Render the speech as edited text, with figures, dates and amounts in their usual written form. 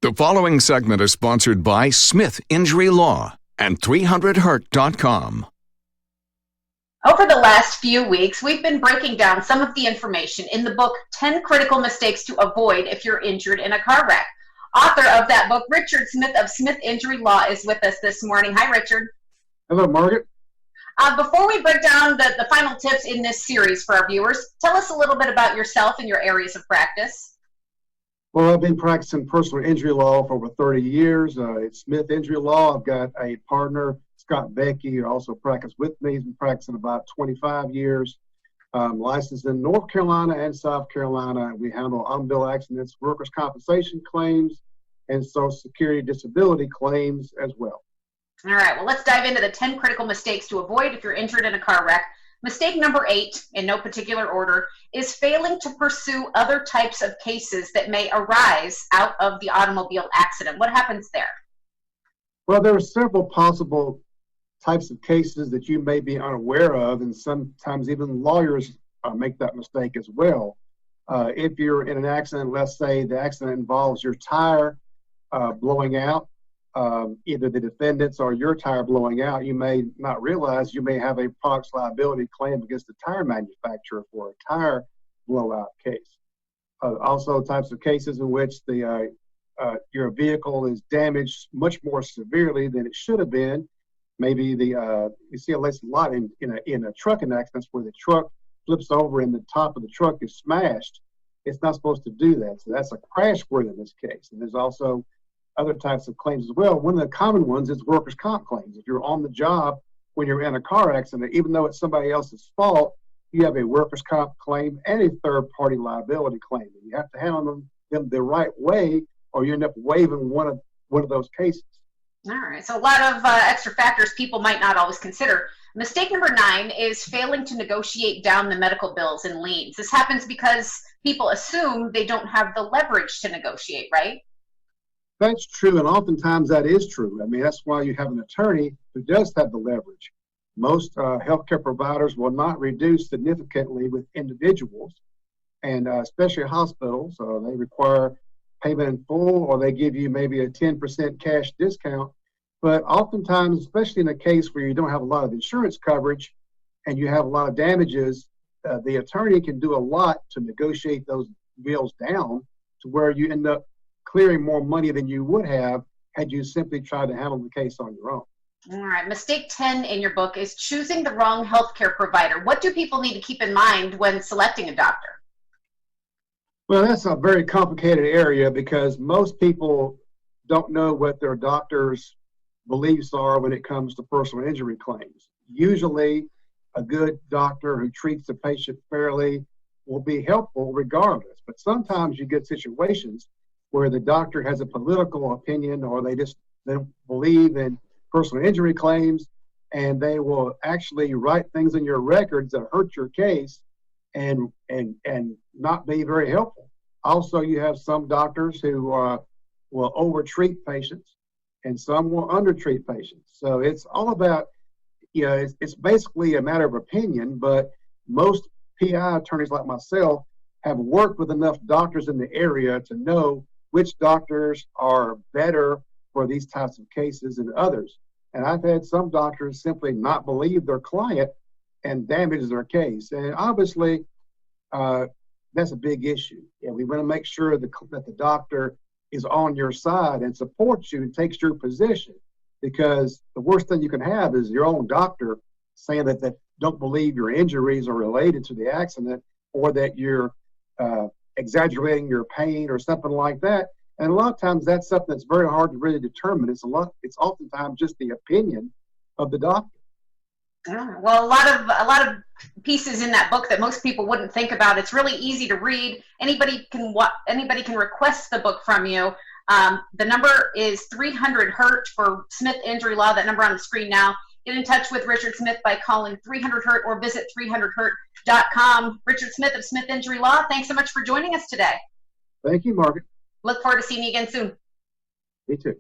The following segment is sponsored by Smith Injury Law and 300hurt.com. Over the last few weeks, we've been breaking down some of the information in the book, 10 Critical Mistakes to Avoid If You're Injured in a Car Wreck. Author of that book, Richard Smith of Smith Injury Law, is with us this morning. Hi, Richard. Hello, Margaret. Before we break down the final tips in this series for our viewers, tell us a little bit about yourself and your areas of practice. Well, I've been practicing personal injury law for over 30 years. It's Smith Injury Law. I've got a partner, Scott Becky, who also practices with me. He's been practicing about 25 years. Licensed in North Carolina and South Carolina. We handle automobile accidents, workers' compensation claims, and Social Security disability claims as well. All right, well, let's dive into the 10 critical mistakes to avoid if you're injured in a car wreck. Mistake number 8, in no particular order, is failing to pursue other types of cases that may arise out of the automobile accident. What happens there? Well, there are several possible types of cases that you may be unaware of, and sometimes even lawyers make that mistake as well. If you're in an accident, let's say the accident involves your tire blowing out, either the defendant's or your tire blowing out, you may not realize you may have a products liability claim against the tire manufacturer for a tire blowout case. Also types of cases in which your vehicle is damaged much more severely than it should have been. Maybe you see a lot in a trucking accidents where the truck flips over and the top of the truck is smashed. It's not supposed to do that. So that's a crash worthiness case. And there's also other types of claims as well. One of the common ones is workers' comp claims. If you're on the job when you're in a car accident, even though it's somebody else's fault, you have a workers' comp claim and a third-party liability claim. And you have to handle them the right way, or you end up waiving one of those cases. All right, so a lot of extra factors people might not always consider. Mistake number 9 is failing to negotiate down the medical bills and liens. This happens because people assume they don't have the leverage to negotiate, right? That's true, and oftentimes that is true. I mean, that's why you have an attorney who does have the leverage. Most healthcare providers will not reduce significantly with individuals, and especially hospitals. They require payment in full, or they give you maybe a 10% cash discount. But oftentimes, especially in a case where you don't have a lot of insurance coverage and you have a lot of damages, the attorney can do a lot to negotiate those bills down to where you end up clearing more money than you would have had you simply tried to handle the case on your own. All right, mistake 10 in your book is choosing the wrong healthcare provider. What do people need to keep in mind when selecting a doctor? Well, that's a very complicated area because most people don't know what their doctor's beliefs are when it comes to personal injury claims. Usually, a good doctor who treats the patient fairly will be helpful regardless, but sometimes you get situations where the doctor has a political opinion or they don't believe in personal injury claims, and they will actually write things in your records that hurt your case and not be very helpful. Also, you have some doctors who will overtreat patients, and some will undertreat patients. So it's all about, it's basically a matter of opinion, but most PI attorneys like myself have worked with enough doctors in the area to know which doctors are better for these types of cases than others. And I've had some doctors simply not believe their client and damage their case. And obviously, that's a big issue. And we want to make sure that the doctor is on your side and supports you and takes your position. Because the worst thing you can have is your own doctor saying that they don't believe your injuries are related to the accident, or that you're exaggerating your pain or something like that. And a lot of times that's something that's very hard to really determine. It's oftentimes just the opinion of the doctor. Well, a lot of pieces in that book that most people wouldn't think about. It's really easy to read. Anybody can request the book from you. The number is 300hurt for Smith Injury Law. That number on the screen now. Get in touch with Richard Smith by calling 300hurt or visit 300hurt.com. Richard Smith of Smith Injury Law, thanks so much for joining us today. Thank you, Margaret. Look forward to seeing you again soon. Me too.